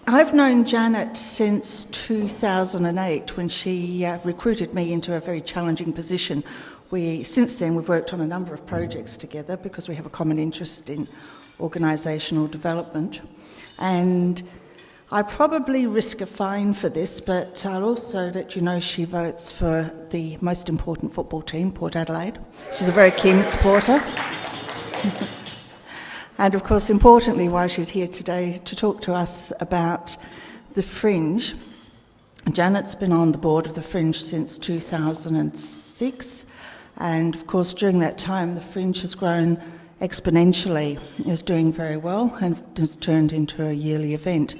I've known Janet since 2008 when she recruited me into a very challenging position. Since then we've worked on a number of projects together because we have a common interest in organisational development. And I probably risk a fine for this, but I'll also let you know she votes for the most important football team, Port Adelaide. She's a very keen supporter. And of course, importantly, while she's here today to talk to us about the Fringe, Janet's been on the board of the Fringe since 2006, and of course during that time the Fringe has grown exponentially, is doing very well and has turned into a yearly event.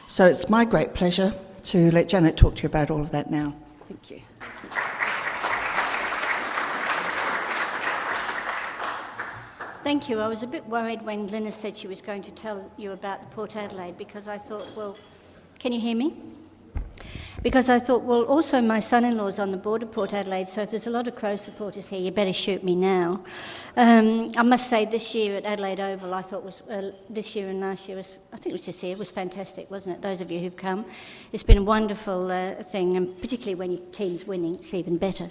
So it's my great pleasure to let Janet talk to you about all of that now. Thank you. Thank you. I was a bit worried when Glynis said she was going to tell you about the Port Adelaide, because I thought, well, can you hear me? Because I thought, well, also my son-in-law's on the board of Port Adelaide, so if there's a lot of Crow supporters here, you better shoot me now. I must say this year at Adelaide Oval, I thought was, this year and last year, I think it was this year, was fantastic, wasn't it? Those of you who've come. It's been a wonderful thing, and particularly when your team's winning, it's even better.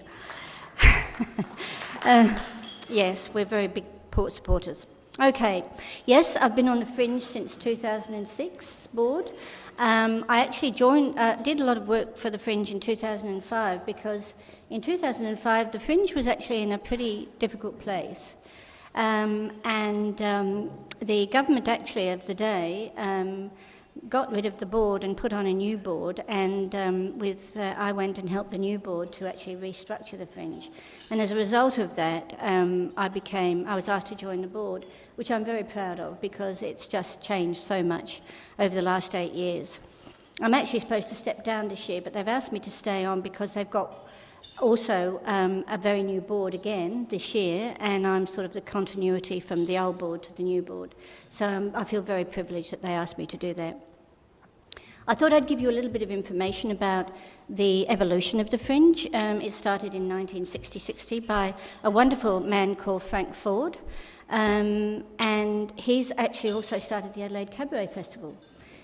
Yes, we're very big Port supporters. Okay, yes, I've been on the Fringe since 2006 board. I actually did a lot of work for the Fringe in 2005, because in 2005 the Fringe was actually in a pretty difficult place. The government actually of the day got rid of the board and put on a new board, and I went and helped the new board to actually restructure the Fringe. And as a result of that, I was asked to join the board, which I'm very proud of, because it's just changed so much over the last 8 years. I'm actually supposed to step down this year, but they've asked me to stay on because they've got also a very new board again this year, and I'm sort of the continuity from the old board to the new board. So I feel very privileged that they asked me to do that. I thought I'd give you a little bit of information about the evolution of the Fringe. It started in 1960 by a wonderful man called Frank Ford, and he's actually also started the Adelaide Cabaret Festival.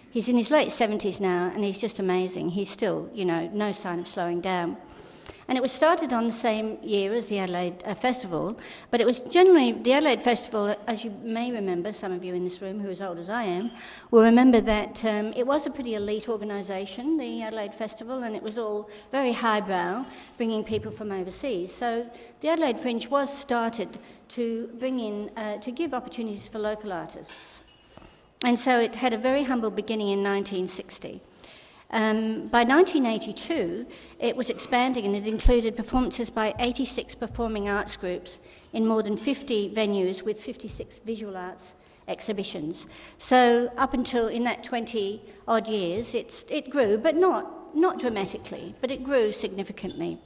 He's in his late 70s now, and he's just amazing. He's still, no sign of slowing down. And it was started on the same year as the Adelaide Festival, but it was generally, the Adelaide Festival, as you may remember, some of you in this room who are as old as I am, will remember that it was a pretty elite organisation, the Adelaide Festival, and it was all very highbrow, bringing people from overseas. So the Adelaide Fringe was started to bring in, to give opportunities for local artists. And so it had a very humble beginning in 1960. By 1982, it was expanding, and it included performances by 86 performing arts groups in more than 50 venues with 56 visual arts exhibitions. So up until in that 20-odd years, it grew, but not dramatically, but it grew significantly.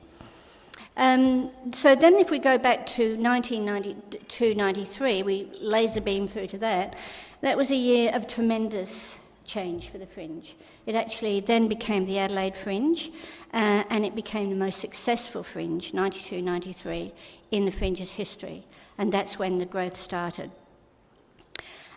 So then if we go back to 1992-93, we laser beam through to that, that was a year of tremendous change for the Fringe. It actually then became the Adelaide Fringe, and it became the most successful Fringe, 92-93, in the Fringe's history, and that's when the growth started.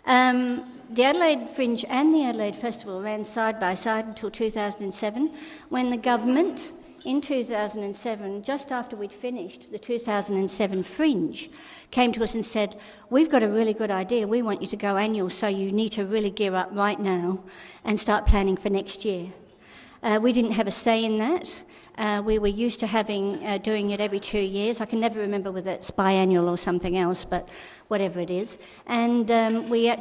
The Adelaide Fringe and the Adelaide Festival ran side by side until 2007, when the government, in 2007, just after we'd finished the 2007 Fringe, came to us and said, we've got a really good idea, we want you to go annual, so you need to really gear up right now and start planning for next year. We didn't have a say in that. We were used to doing it every 2 years. I can never remember whether it's biannual or something else, but whatever it is. And we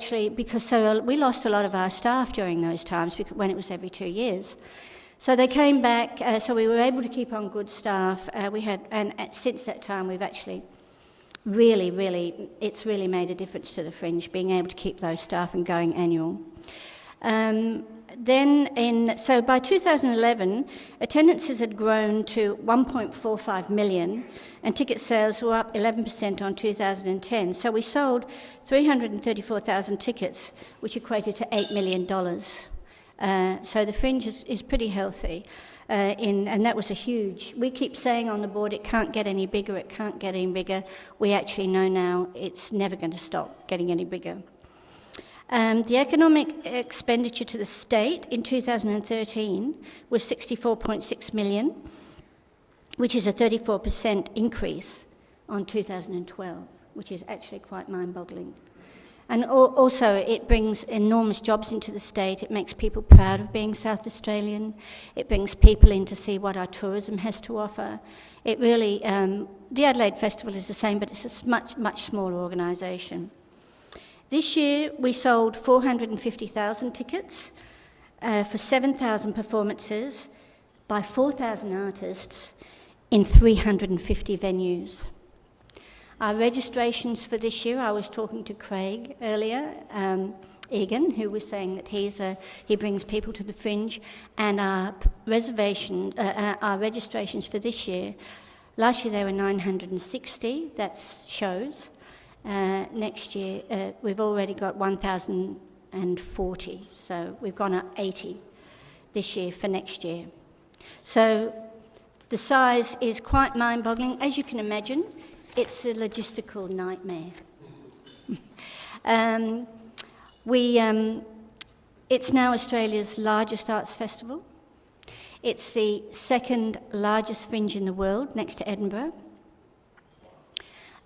lost a lot of our staff during those times when it was every 2 years. So they came back, so we were able to keep on good staff. And since that time, we've actually it's really made a difference to the Fringe, being able to keep those staff and going annual. So by 2011, attendances had grown to 1.45 million, and ticket sales were up 11% on 2010. So we sold 334,000 tickets, which equated to $8 million. So the Fringe is pretty healthy, and that was a huge... We keep saying on the board, it can't get any bigger, it can't get any bigger. We actually know now it's never going to stop getting any bigger. The economic expenditure to the state in 2013 was 64.6 million, which is a 34% increase on 2012, which is actually quite mind-boggling. And also it brings enormous jobs into the state. It makes people proud of being South Australian. It brings people in to see what our tourism has to offer. It really, the Adelaide Festival is the same, but it's a much, much smaller organisation. This year we sold 450,000 tickets for 7,000 performances by 4,000 artists in 350 venues. Our registrations for this year, I was talking to Craig earlier, Egan, who was saying that he brings people to the Fringe, and our registrations for this year, last year they were 960, that's shows. Next year we've already got 1,040, so we've gone up 80 this year for next year. So the size is quite mind-boggling. As you can imagine, it's a logistical nightmare. It's now Australia's largest arts festival. It's the second largest fringe in the world, next to Edinburgh.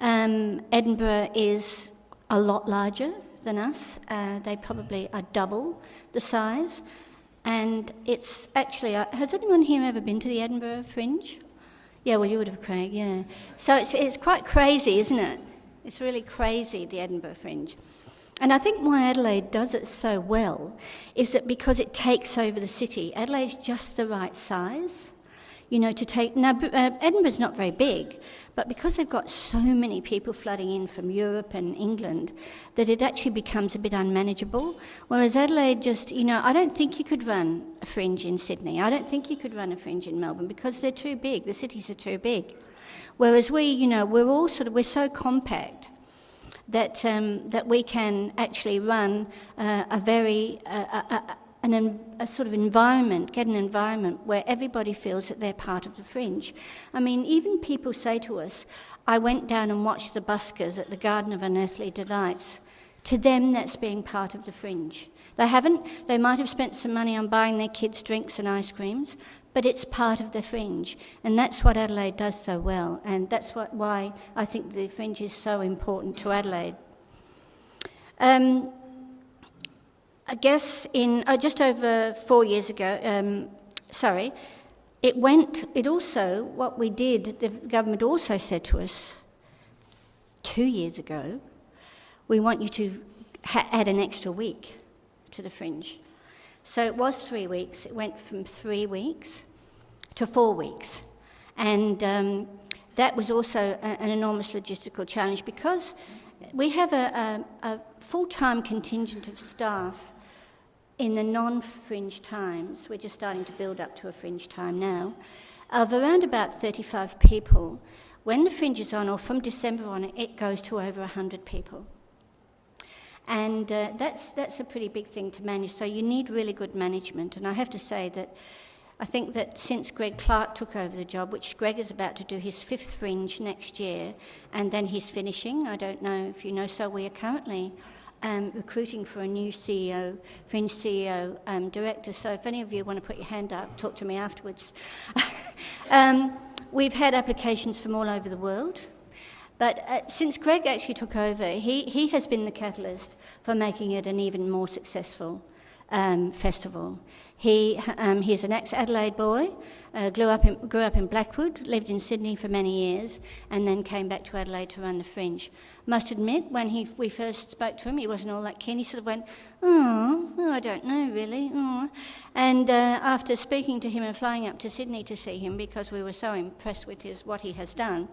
Edinburgh is a lot larger than us. They probably are double the size. And it's actually, has anyone here ever been to the Edinburgh Fringe? Yeah, well, you would have, Craig, yeah. So it's quite crazy, isn't it? It's really crazy, the Edinburgh Fringe. And I think why Adelaide does it so well is that because it takes over the city. Adelaide's just the right size, you know, to take... Now, Edinburgh's not very big, but because they've got so many people flooding in from Europe and England, that it actually becomes a bit unmanageable. Whereas Adelaide just, you know, I don't think you could run a fringe in Sydney. I don't think you could run a fringe in Melbourne because they're too big. The cities are too big. Whereas we, you know, we're so compact that we can actually run a sort of environment, get an environment where everybody feels that they're part of the Fringe. I mean, even people say to us, I went down and watched the buskers at the Garden of Unearthly Delights. To them, that's being part of the Fringe. They might have spent some money on buying their kids drinks and ice creams, but it's part of the Fringe. And that's what Adelaide does so well. And that's why I think the Fringe is so important to Adelaide. I guess in just over 4 years ago, what we did, the government also said to us 2 years ago, we want you to add an extra week to the Fringe. So it was 3 weeks. It went from 3 weeks to 4 weeks. And that was also an enormous logistical challenge because we have a full-time contingent of staff in the non-fringe times. We're just starting to build up to a fringe time now, of around about 35 people. When the fringe is on, or from December on, it goes to over 100 people. And that's a pretty big thing to manage, so you need really good management. And I have to say that I think that since Greg Clark took over the job, which Greg is about to do his 5th fringe next year, and then he's finishing, I don't know if you know, so we are currently recruiting for a new CEO, Fringe CEO director. So if any of you want to put your hand up, talk to me afterwards. We've had applications from all over the world. But since Greg actually took over, he has been the catalyst for making it an even more successful festival. He's an ex-Adelaide boy, grew up in Blackwood, lived in Sydney for many years, and then came back to Adelaide to run the Fringe. Must admit, when we first spoke to him, he wasn't all that keen. He sort of went, I don't know really. And after speaking to him and flying up to Sydney to see him, because we were so impressed with what he has done,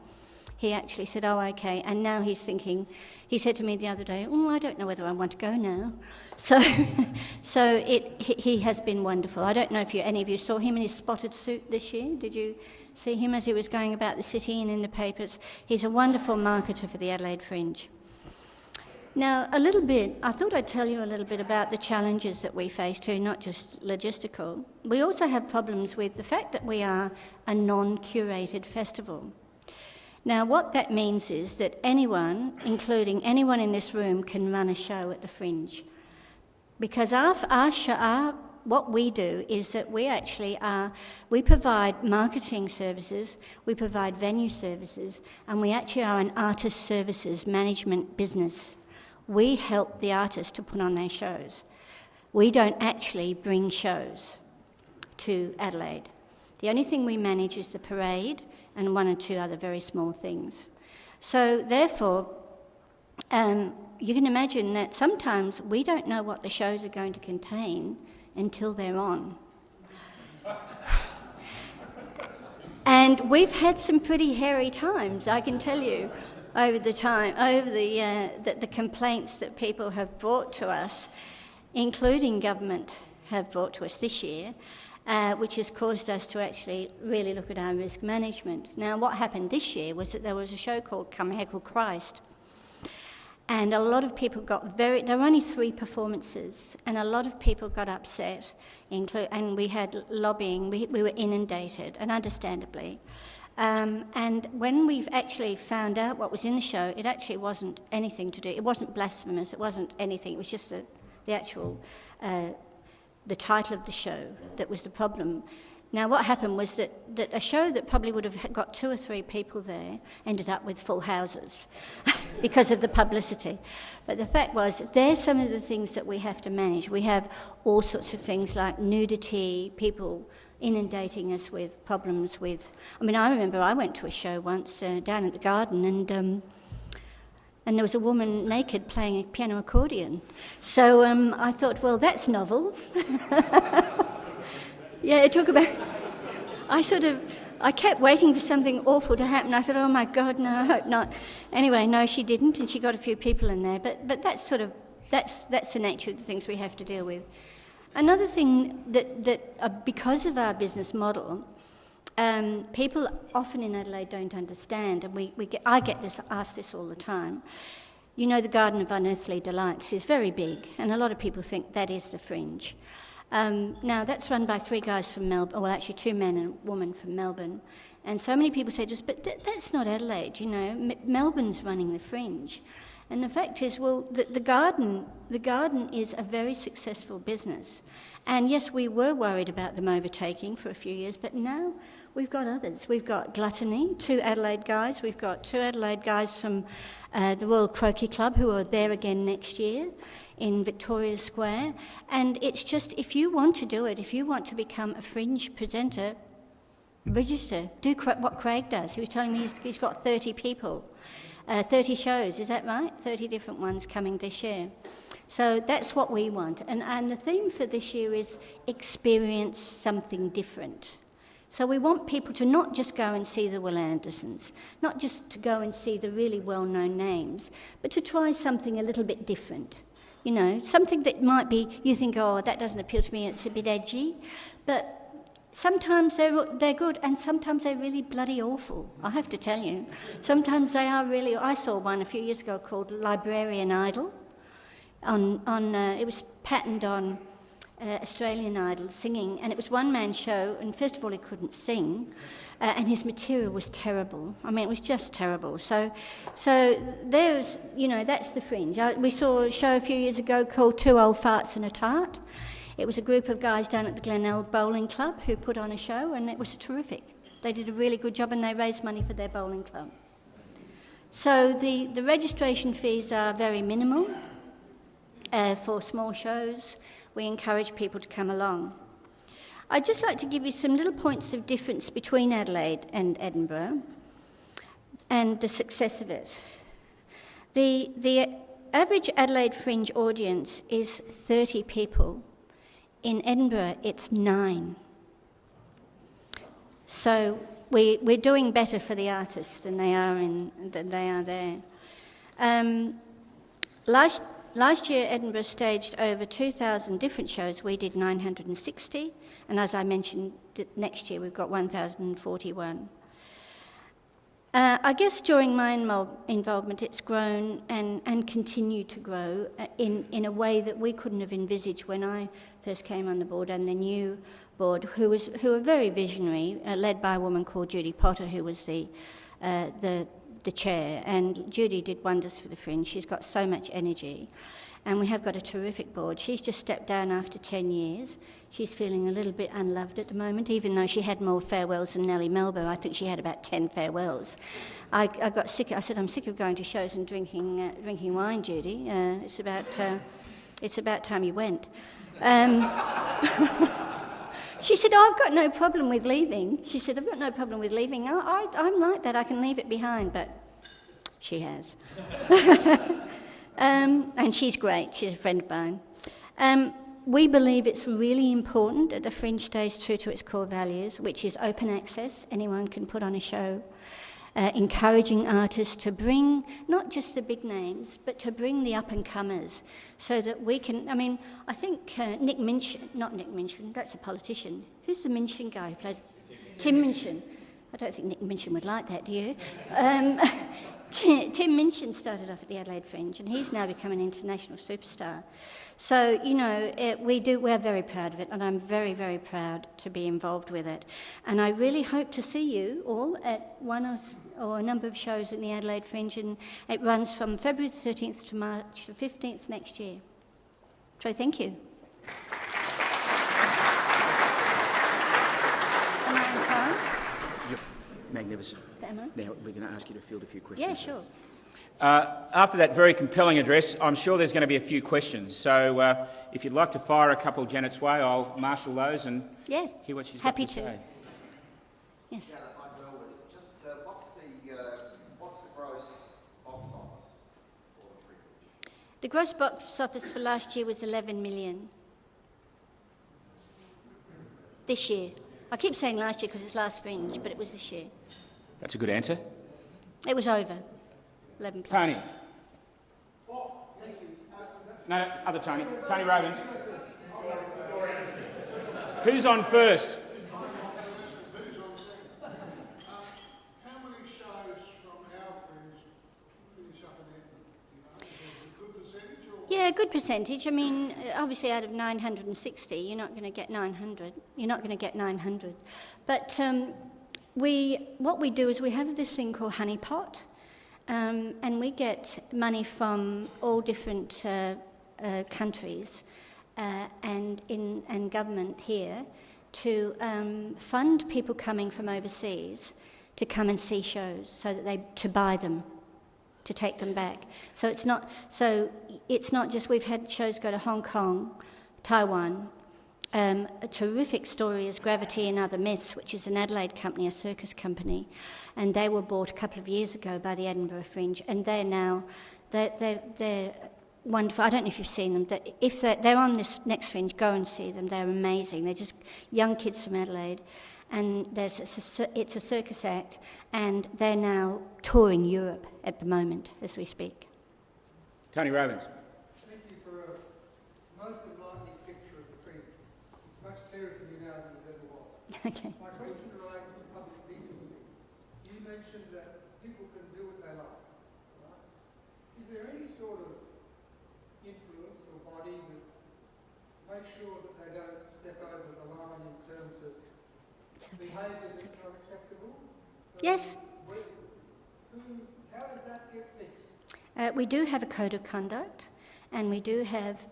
he actually said, oh, okay. And now he's thinking, he said to me the other day, I don't know whether I want to go now. So he has been wonderful. I don't know if any of you saw him in his spotted suit this year. Did you see him as he was going about the city and in the papers? He's a wonderful marketer for the Adelaide Fringe. Now, I thought I'd tell you a little bit about the challenges that we face too, not just logistical. We also have problems with the fact that we are a non-curated festival. Now, what that means is that anyone, including anyone in this room, can run a show at the Fringe. because what we do is that we provide marketing services, we provide venue services, and we actually are an artist services management business. We help the artists to put on their shows. We don't actually bring shows to Adelaide. The only thing we manage is the parade and one or two other very small things. So therefore, you can imagine that sometimes we don't know what the shows are going to contain until they're on. And we've had some pretty hairy times, I can tell you, over the complaints that people have brought to us, including government have brought to us this year, which has caused us to actually really look at our risk management. Now, what happened this year was that there was a show called Come Heckle Christ, and a lot of people there were only 3 performances, and a lot of people got upset, and we had lobbying, we were inundated, and understandably. And when we've actually found out what was in the show, it actually wasn't anything to do, it wasn't blasphemous, it wasn't anything, it was just the actual, the title of the show that was the problem. Now, what happened was that a show that probably would have got 2 or 3 people there ended up with full houses because of the publicity. But the fact was, there's some of the things that we have to manage. We have all sorts of things like nudity, people inundating us with problems with... I mean, I remember I went to a show once down at the Garden, and there was a woman naked playing a piano accordion. So I thought, well, that's novel. Yeah, it took about... I kept waiting for something awful to happen. I thought, oh my God, no, I hope not. Anyway, no, she didn't, and she got a few people in there. But that's the nature of the things we have to deal with. Another thing that because of our business model, people often in Adelaide don't understand, and I get asked this all the time. You know, the Garden of Unearthly Delights is very big, and a lot of people think that is the Fringe. Now, that's run by 3 guys from Melbourne, well, actually 2 men and a woman from Melbourne. And so many people say, but that's not Adelaide, you know, Melbourne's running the Fringe. And the fact is, well, the Garden is a very successful business. And yes, we were worried about them overtaking for a few years, but now we've got others. We've got Gluttony, 2 Adelaide guys. We've got 2 Adelaide guys from the Royal Croquet Club who are there again next year in Victoria Square. And it's just, if you want to do it, if you want to become a Fringe presenter, register. Do what Craig does. He was telling me he's got 30 people, 30 shows, is that right? 30 different ones coming this year. So that's what we want. And the theme for this year is experience something different. So we want people to not just go and see the Will Andersons, not just to go and see the really well-known names, but to try something a little bit different. You know, something that might be, you think, oh, that doesn't appeal to me, it's a bit edgy. But sometimes they're good, and sometimes they're really bloody awful, I have to tell you. Sometimes they are really... I saw one a few years ago called Librarian Idol. It was patterned on Australian Idol singing, and it was one-man show, and first of all he couldn't sing, and his material was terrible. I mean, it was just terrible. So there's, you know, that's the Fringe. We saw a show a few years ago called 2 Old Farts and a Tart. It was a group of guys down at the Glenelg Bowling Club who put on a show, and it was terrific. They did a really good job, and they raised money for their bowling club. So the registration fees are very minimal for small shows. We encourage people to come along. I'd just like to give you some little points of difference between Adelaide and Edinburgh and the success of it. The average Adelaide Fringe audience is 30 people. In Edinburgh, it's 9. So we're doing better for the artists than they are there. Last year, Edinburgh staged over 2,000 different shows. We did 960, and as I mentioned, next year we've got 1,041. I guess during my involvement, it's grown and continued to grow in a way that we couldn't have envisaged when I first came on the board, and the new board, who were very visionary, led by a woman called Judy Potter, who was the chair, and Judy did wonders for the Fringe. She's got so much energy. And we have got a terrific board. She's just stepped down after 10 years. She's feeling a little bit unloved at the moment, even though she had more farewells than Nellie Melba. I think she had about 10 farewells. I got sick. I said, I'm sick of going to shows and drinking wine, Judy. It's about time you went. She said, I've got no problem with leaving. She said, I've got no problem with leaving. I'm like that. I can leave it behind, but she has. And she's great. She's a friend of mine. We believe it's really important that the Fringe stays true to its core values, which is open access. Anyone can put on a show. Encouraging artists to bring not just the big names, but to bring the up-and-comers so that we can... I mean, I think Nick Minchin, not Nick Minchin, that's a politician. Who's the Minchin guy who plays... Tim Minchin. I don't think Nick Minchin would like that, do you? Tim Minchin started off at the Adelaide Fringe, and he's now become an international superstar. So, you know, we're very proud of it, and I'm very, very proud to be involved with it. And I really hope to see you all at one or a number of shows in the Adelaide Fringe, and it runs from February the 13th to March the 15th next year. So thank you. Am I on time? Yep, magnificent. Am I? Now we're going to ask you to field a few questions. Yeah, sure. After that very compelling address, I'm sure there's going to be a few questions. So if you'd like to fire a couple Janet's way, I'll marshal those and hear what she's got to say. Happy to. Yes. Janet, I'm Melbourne. Just what's the gross box office for the Fringe? The gross box office for last year was 11 million. This year. I keep saying last year because it's last Fringe, but it was this year. That's a good answer. It was over. 11 plus. Tony. No, other Tony. Tony Robbins. Who's on first? How many shows from our Fringe finish up in Anthem? Good percentage? Or? Yeah, good percentage. I mean, obviously out of 960, you're not going to get 900. You're not going to get 900. But what we do is we have this thing called Honeypot, and we get money from all different countries and government here to fund people coming from overseas to come and see shows, so that to buy them, to take them back. So it's not just we've had shows go to Hong Kong, Taiwan. A terrific story is Gravity and Other Myths, which is an Adelaide company, a circus company, and they were bought a couple of years ago by the Edinburgh Fringe, and they're wonderful. I don't know if you've seen them. If they're on this next Fringe, go and see them. They're amazing. They're just young kids from Adelaide, and it's a circus act, and they're now touring Europe at the moment as we speak. Tony Robbins. Thank you for a most enlightening picture of the Fringe. It's much clearer to me now than it ever was. Okay. My question relates to public decency. You mentioned that people can do what they like, right? Is there any sort of influence or body that makes sure that they don't step over the line in terms of behaviour that's not acceptable? Yes. How does that get fixed? We do have a code of conduct, and we do have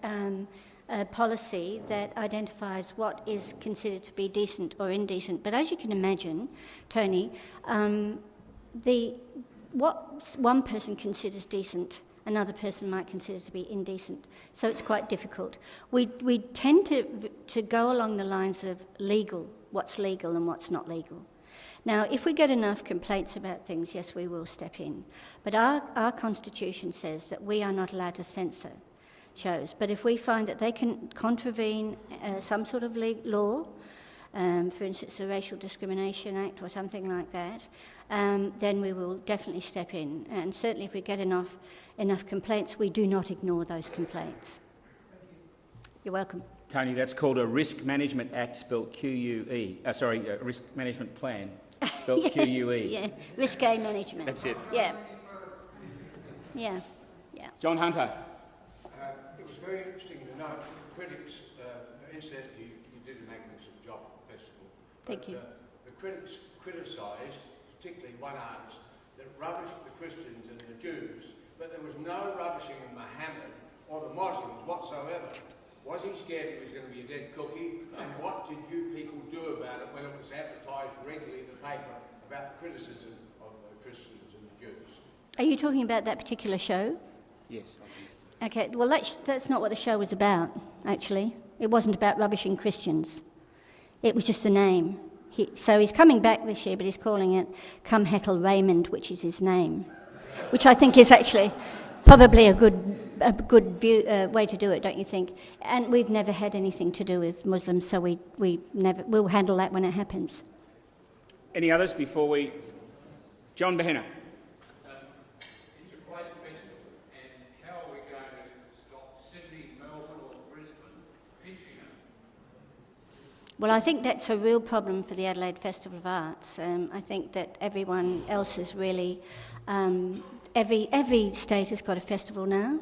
a policy that identifies what is considered to be decent or indecent. But as you can imagine, Tony, what one person considers decent, another person might consider to be indecent. So it's quite difficult. We tend to go along the lines of legal, what's legal and what's not legal. Now, if we get enough complaints about things, yes, we will step in. But our constitution says that we are not allowed to censor shows. But if we find that they can contravene some sort of law, for instance, the Racial Discrimination Act or something like that, then we will definitely step in. And certainly if we get enough complaints, we do not ignore those complaints. You're welcome. Tony, that's called a Risk Management Act, spelled Q-U-E. A Risk Management Plan, spelled Q-U-E. Yeah, risque management. That's it. Yeah. Yeah. John Hunter. It was very interesting to note critics, incidentally, you did a magnificent job at the festival. Thank you. The critics criticised, particularly one artist, that rubbished the Christians and the Jews, but there was no rubbishing of Muhammad or the Muslims whatsoever. Was he scared it was going to be a dead cookie? And what did you people do about it when it was advertised regularly in the paper about the criticism of the Christians and the Jews? Are you talking about that particular show? Yes. Okay, well, that's not what the show was about, actually. It wasn't about rubbishing Christians. It was just the name. So he's coming back this year, but he's calling it Come Heckle Raymond, which is his name, which I think is actually probably a good way to do it, don't you think? And we've never had anything to do with Muslims, so we'll handle that when it happens. Any others before we... John Behenna. It's a great festival, and how are we going to stop Sydney, Melbourne or Brisbane pinching it? Well, I think that's a real problem for the Adelaide Festival of Arts. I think that everyone else is really... Every state has got a festival now,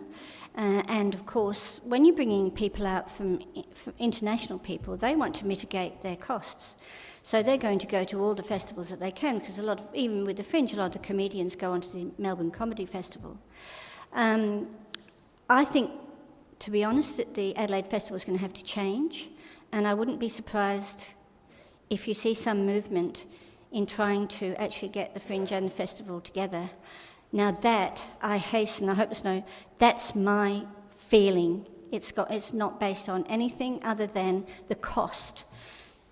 and of course, when you're bringing people out from international people, they want to mitigate their costs. So they're going to go to all the festivals that they can, because even with the Fringe, a lot of the comedians go onto the Melbourne Comedy Festival. I think, to be honest, that the Adelaide Festival is going to have to change, and I wouldn't be surprised if you see some movement in trying to actually get the Fringe and the festival together. Now that, I hope there's no, that's my feeling. It's not based on anything other than the cost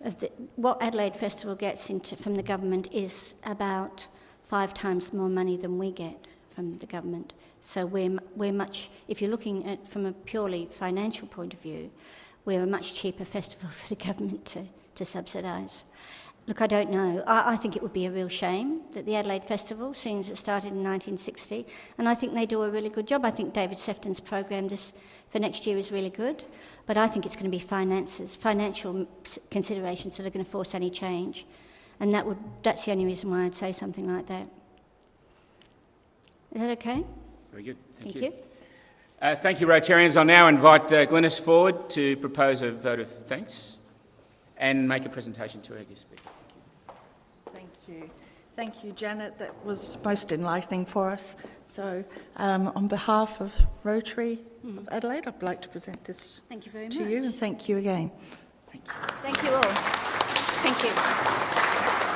of what Adelaide Festival gets from the government is about 5 times more money than we get from the government. So we're much, if you're looking at from a purely financial point of view, we're a much cheaper festival for the government to subsidise. Look, I don't know. I think it would be a real shame that the Adelaide Festival, seeing as it started in 1960, and I think they do a really good job. I think David Sefton's program for next year is really good, but I think it's going to be financial considerations that are going to force any change, and that's the only reason why I'd say something like that. Is that okay? Very good. Thank you. Thank you, Rotarians. I'll now invite Glynis forward to propose a vote of thanks and make a presentation to our guest speaker. Thank you. Thank you, Janet. That was most enlightening for us. So, on behalf of Rotary of Adelaide, I'd like to present this Thank you very to much. you, and thank you again. Thank you. Thank you all. Thank you.